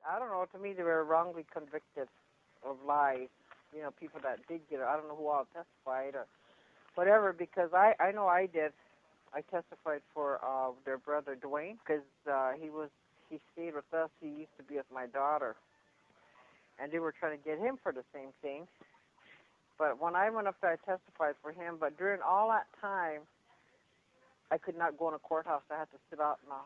I don't know, to me they were wrongly convicted of lies. You know, people that did get it. I don't know who all testified or whatever, because I know I did. I testified for their brother Dwayne, because he stayed with us. He used to be with my daughter, and they were trying to get him for the same thing. But when I went up there, I testified for him. But during all that time, I could not go in a courthouse. I had to sit out in the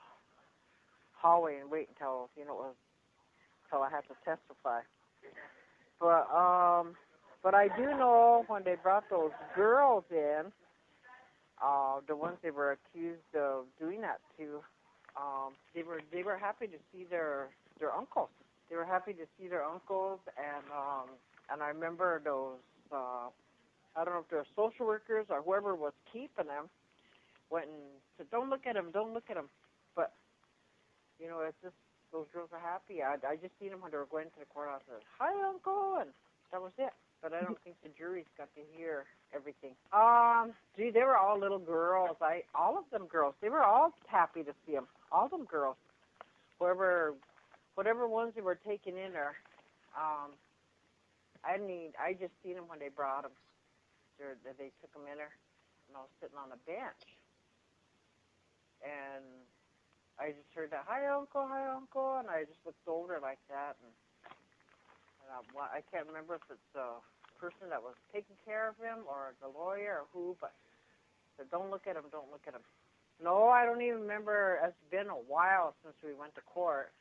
hallway and wait until until I had to testify. But I do know when they brought those girls in, the ones they were accused of doing that to, they were happy to see their uncles. They were happy to see their uncles, and I remember those. I don't know if they're social workers or whoever was keeping them, went and said, "Don't look at him, don't look at him." But you know, it's just those girls are happy. I just seen them when they were going to the courthouse. I said, "Hi, Uncle," and that was it. But I don't think the juries got to hear everything. Gee, they were all little girls. All of them girls. They were all happy to see them. All them girls. Whatever ones they were taking in there. I just seen them when they brought them. They took them in there, and I was sitting on a bench, and I just heard that, "Hi, Uncle," and I just looked over like that, and I can't remember if it's the person that was taking care of him or the lawyer or who, but said, "Don't look at him, don't look at him." No, I don't even remember. It's been a while since we went to court.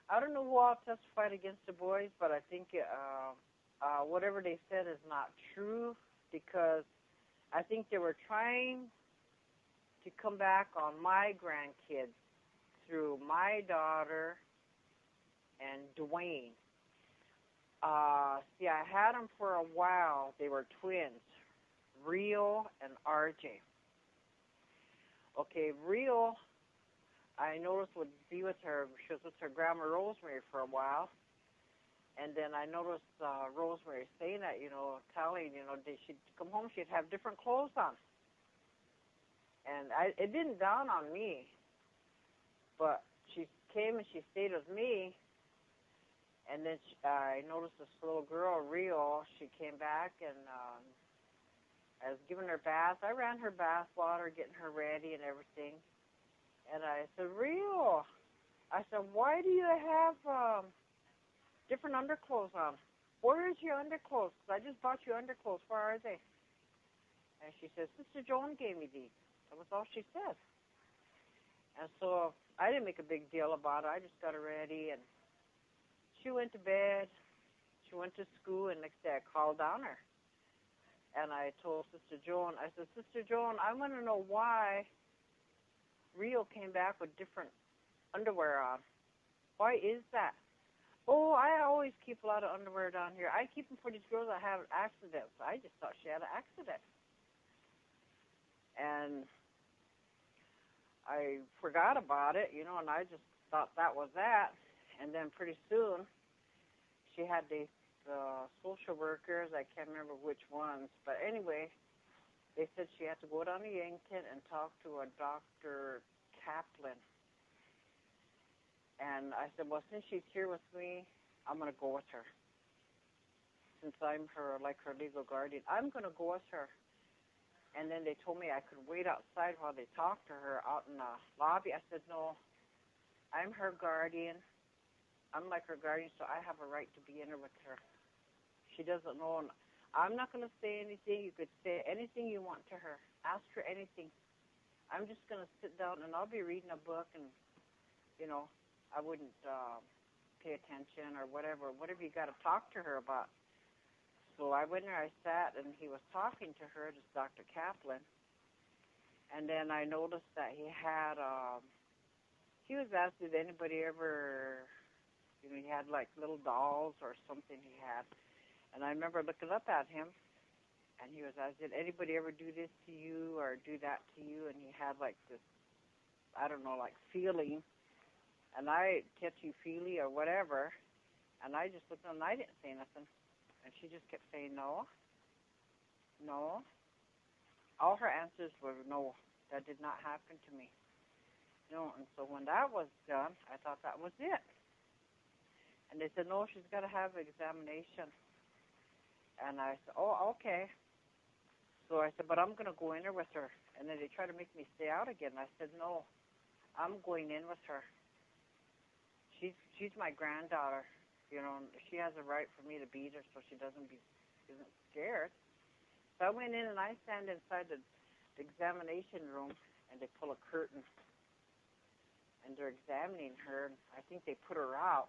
I don't know who all testified against the boys, but I think whatever they said is not true, because I think they were trying to come back on my grandkids through my daughter and Dwayne. See, I had them for a while. They were twins, Rio and RJ. Okay, Rio, I noticed would be with her. She was with her grandma Rosemary for a while, and then I noticed Rosemary saying that, telling, she'd come home, she'd have different clothes on, and it didn't dawn on me, but she came and she stayed with me, and then I noticed this little girl, Rio. She came back, and I was giving her bath. I ran her bath water, getting her ready and everything. And I said, "Rio," I said, "why do you have different underclothes on? Where is your underclothes? 'Cause I just bought you underclothes. Where are they?" And she said, "Sister Joan gave me these." That was all she said. And so I didn't make a big deal about it. I just got her ready, and she went to bed. She went to school, and next day I called on her. And I told Sister Joan, I said, "Sister Joan, I want to know why Rio came back with different underwear on. Why is that?" "Oh, I always keep a lot of underwear down here. I keep them for these girls that have accidents." I just thought she had an accident. And I forgot about it, and I just thought that was that. And then pretty soon, she had these social workers. I can't remember which ones. But anyway, they said she had to go down to Yankton and talk to a Dr. Kaplan. And I said, "Well, since she's here with me, I'm going to go with her. Since I'm her legal guardian, I'm going to go with her." And then they told me I could wait outside while they talked to her out in the lobby. I said, "No, I'm her guardian. I'm like her guardian, so I have a right to be in there with her. She doesn't know. And I'm not going to say anything. You could say anything you want to her. Ask her anything. I'm just going to sit down, and I'll be reading a book, and, I wouldn't pay attention or whatever you got to talk to her about." So I went there, I sat, and he was talking to her, this Dr. Kaplan. And then I noticed that he had, he was asked, did anybody ever, he had like little dolls or something he had. And I remember looking up at him, and he was asked, "Did anybody ever do this to you or do that to you?" And he had like this, I don't know, like feeling, and touchy-feely or whatever. And I just looked at him, and I didn't say nothing. And she just kept saying, "No, no." All her answers were no. That did not happen to me. No. And so when that was done, I thought that was it. And they said, no, she's got to have an examination. And I said, oh, okay. So I said, but I'm going to go in there with her. And then they tried to make me stay out again. And I said, no, I'm going in with her. She's my granddaughter. You know, she has a right for me to beat her so she isn't scared. So I went in and I stand inside the examination room, and they pull a curtain. And they're examining her. And I think they put her out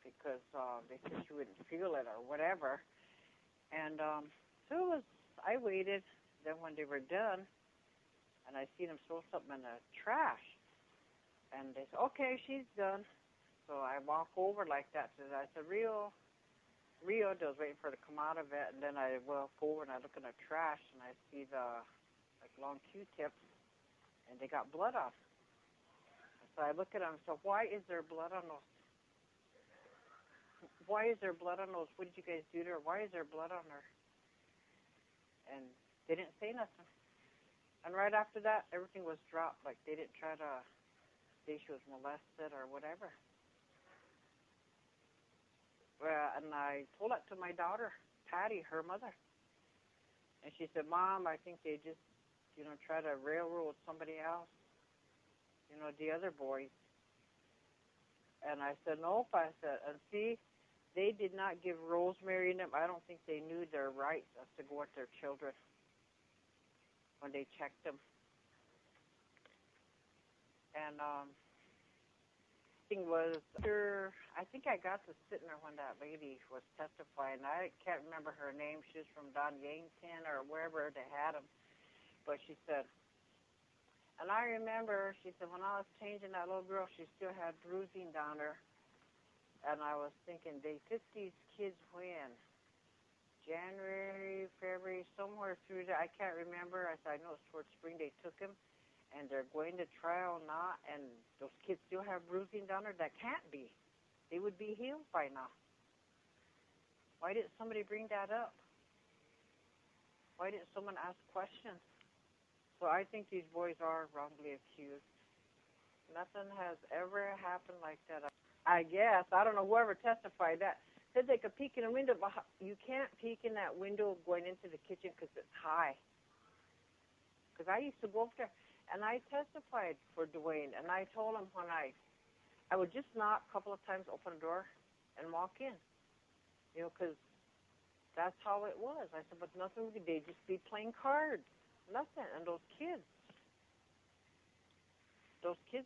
because they said she wouldn't feel it or whatever. And so I waited. Then when they were done, and I seen them throw something in the trash, and they said, okay, she's done. So I walk over like that. So I said, Rio, they was waiting for her to come out of it. And then I walk over and I look in the trash, and I see the long Q-tips, and they got blood on. So I look at them and say, why is there blood on those? Why is there blood on those? What did you guys do to her? Why is there blood on her? And they didn't say nothing. And right after that, everything was dropped. Like they didn't try to say she was molested or whatever. And I told that to my daughter, Patty, her mother. And she said, Mom, I think they just, try to railroad somebody else, the other boys. And I said, nope. I said, and see, they did not give Rosemary and them, I don't think they knew their rights as to go with their children when they checked them. And thing was, I think I got to sitting there when that lady was testifying. I can't remember her name. She was from Don Yankton or wherever they had them. But she said, and I remember, she said, when I was changing that little girl, she still had bruising down her. And I was thinking, they took these kids when? January, February, somewhere through there. I can't remember. I said, I know it's towards spring they took him. And they're going to trial now, and those kids still have bruising down there? That can't be. They would be healed by now. Why didn't somebody bring that up? Why didn't someone ask questions? So I think these boys are wrongly accused. Nothing has ever happened like that. I guess. I don't know whoever testified that. Said they could peek in a window, but you can't peek in that window going into the kitchen because it's high. Because I used to go up there. And I testified for Dwayne, and I told him when I would just knock a couple of times, open the door, and walk in, because that's how it was. I said, but nothing, they'd just be playing cards, nothing. And those kids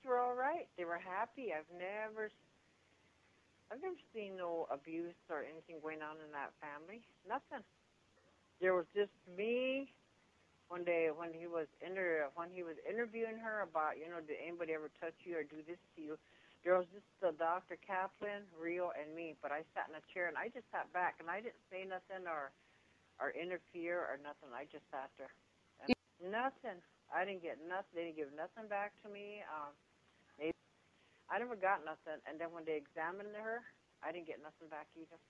were all right. They were happy. I've never seen no abuse or anything going on in that family. Nothing. There was just me. One day when he was interviewing her about, did anybody ever touch you or do this to you, there was just the Dr. Kaplan, Rio, and me. But I sat in a chair, and I just sat back, and I didn't say nothing or interfere or nothing. I just sat there. And nothing. I didn't get nothing. They didn't give nothing back to me. I never got nothing. And then when they examined her, I didn't get nothing back either.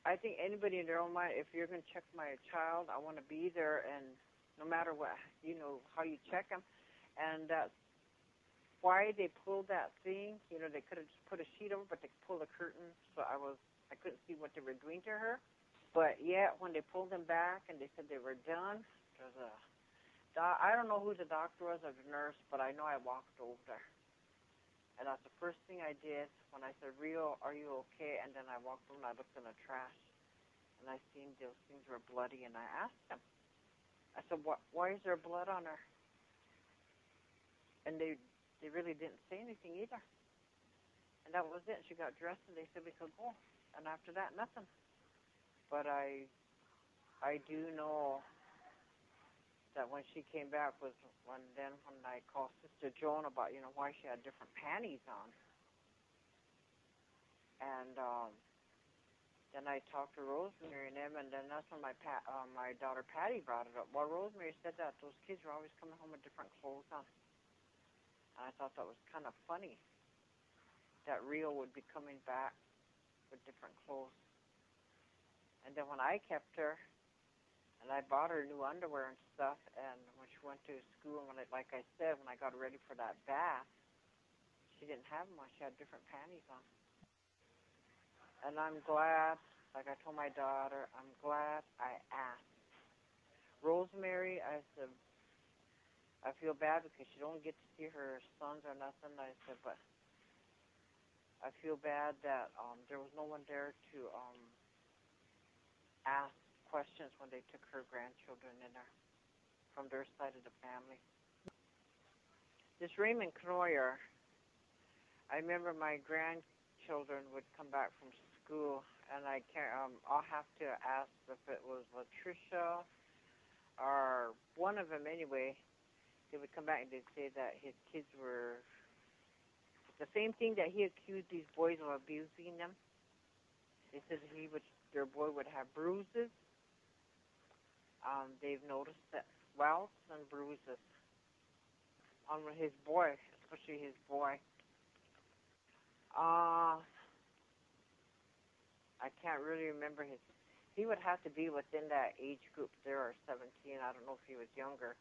I think anybody in their own mind, if you're going to check my child, I want to be there, and no matter what, how you check them. And that's why they pulled that thing. They could have just put a sheet over, but they pulled the curtain, so I couldn't see what they were doing to her. But, yeah, when they pulled them back and they said they were done, I don't know who the doctor was or the nurse, but I know I walked over there. And that's the first thing I did when I said, Rio, are you okay? And then I walked over and I looked in the trash, and I seen those things were bloody, and I asked them. I said, why is there blood on her? And they really didn't say anything either. And that was it. She got dressed, and they said we could go. And after that, nothing. But I do know that when she came back was when I called Sister Joan about, why she had different panties on. And then I talked to Rosemary and them, and then that's when my daughter Patty brought it up. Well, Rosemary said that those kids were always coming home with different clothes on. And I thought that was kind of funny, that Rio would be coming back with different clothes. And then when I kept her, and I bought her new underwear and stuff, and when she went to school, and like I said, when I got her ready for that bath, she didn't have them on. She had different panties on. And I'm glad, like I told my daughter, I'm glad I asked. Rosemary, I said, I feel bad because she don't get to see her sons or nothing. I said, but I feel bad that there was no one there to ask questions when they took her grandchildren in there from their side of the family. This Raymond Knoyer, I remember my grandchildren would come back from school, and I can't. I'll have to ask if it was Latricia or one of them anyway. They would come back and they'd say that his kids were the same thing that he accused these boys of abusing them. They said their boy would have bruises. They've noticed that welts and bruises on his boy, especially his boy. I can't really remember his. He would have to be within that age group there, or 17. I don't know if he was younger.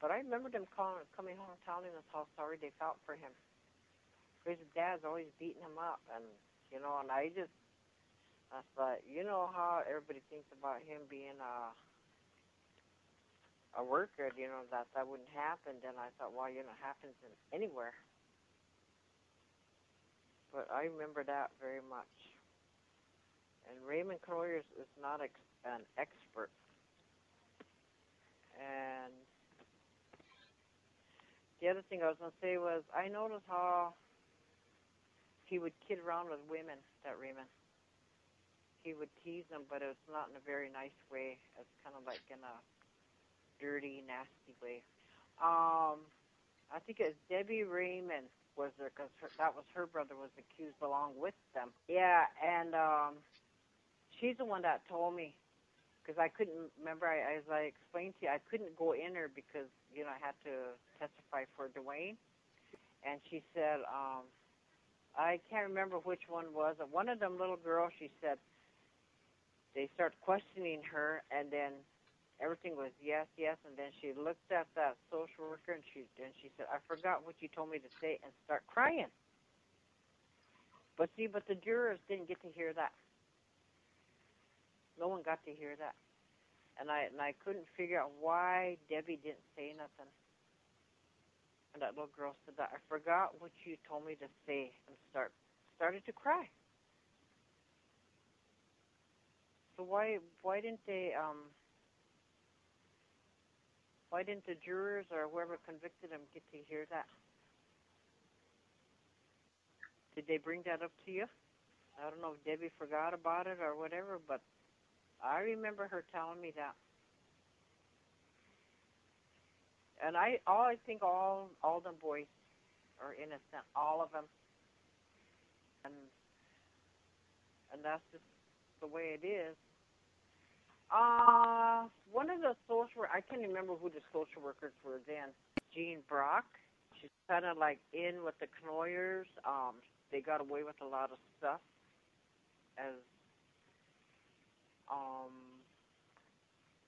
But I remember them coming home telling us how sorry they felt for him. His dad's always beating him up, and and I thought, how everybody thinks about him being a worker, that wouldn't happen. Then I thought, well, it happens anywhere. But I remember that very much. And Raymond Knoyer is not an expert. And the other thing I was going to say was, I noticed how he would kid around with women, that Raymond. He would tease them, but it was not in a very nice way. It's kind of like in a dirty, nasty way. I think it was Debbie Raymond was there, because that was her brother was accused along with them. Yeah, and she's the one that told me, because I couldn't remember. As I explained to you, I couldn't go in her because I had to testify for Dwayne. And she said, I can't remember which one was it. One of them little girls. She said they started questioning her, and then everything was yes, yes. And then she looked at that social worker, and she said, I forgot what you told me to say, and start crying. But the jurors didn't get to hear that. No one got to hear that. And I couldn't figure out why Debbie didn't say nothing. And that little girl said that, I forgot what you told me to say, and started to cry. So why didn't they why didn't the jurors or whoever convicted him get to hear that? Did they bring that up to you? I don't know if Debbie forgot about it or whatever, but I remember her telling me that. And I think all them boys are innocent, all of them. And that's just the way it is. One of the social, I can't remember who the social workers were then. Jean Brock. She's kind of like in with the Knoyers. They got away with a lot of stuff. As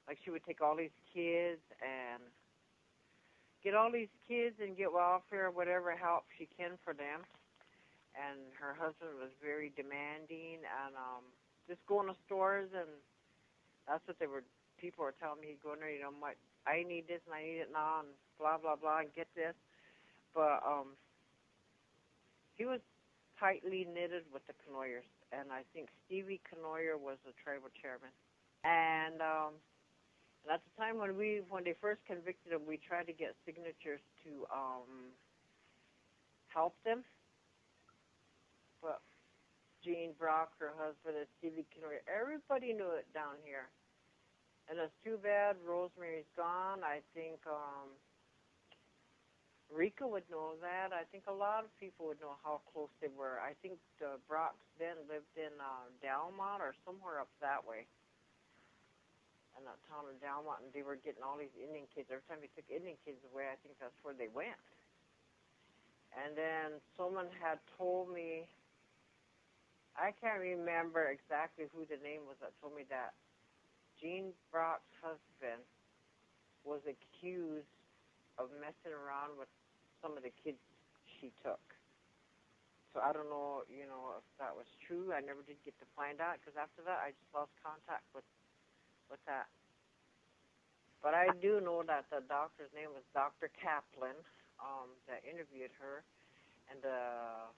like she would take all these kids and get welfare, whatever help she can for them. And her husband was very demanding, and just going to stores, and that's what people were telling me. He'd go in there, I need this and I need it now, and blah, blah, blah, and get this. But he was tightly knitted with the Knoyers, and I think Stevie Knoyer was the tribal chairman. And at the time when they first convicted him, we tried to get signatures to help them. But Jean Brock, her husband, and Stevie Knoyer, everybody knew it down here. And it's too bad Rosemary's gone. I think Rika would know that. I think a lot of people would know how close they were. I think the Brocks then lived in Delmont or somewhere up that way. In that town of Delmont, and they were getting all these Indian kids. Every time they took Indian kids away, I think that's where they went. And then someone had told me, I can't remember exactly who the name was that told me that Jean Brock's husband was accused of messing around with some of the kids she took So I don't know, you know, if that was true. I never did get to find out because after that I just lost contact with that. But I do know that the doctor's name was Dr. Kaplan, that interviewed her, and the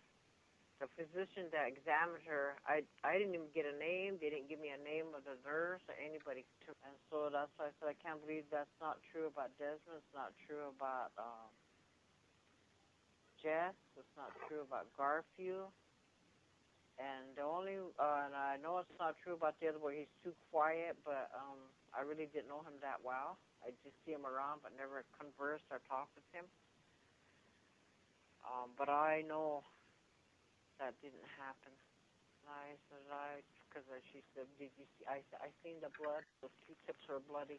physician that examined her, I didn't even get a name. They didn't give me a name of the nurse or anybody. And so that's why I said I can't believe that's not true about Desmond. It's not true about Jess. It's not true about Garfield. And the only, and I know it's not true about the other boy. He's too quiet, but I really didn't know him that well. I just see him around, but never conversed or talked with him. But I know that didn't happen. I said, because she said, did you see? I seen the blood. Those Q-tips were bloody.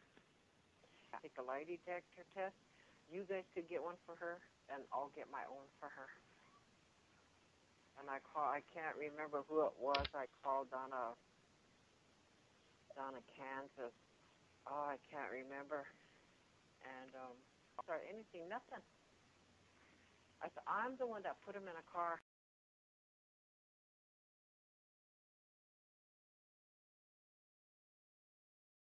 I take a lie detector test. You guys could get one for her, and I'll get my own for her. And I can't remember who it was. I called down Kansas. Oh, I can't remember. And sorry, anything, nothing. I said, I'm the one that put him in a car.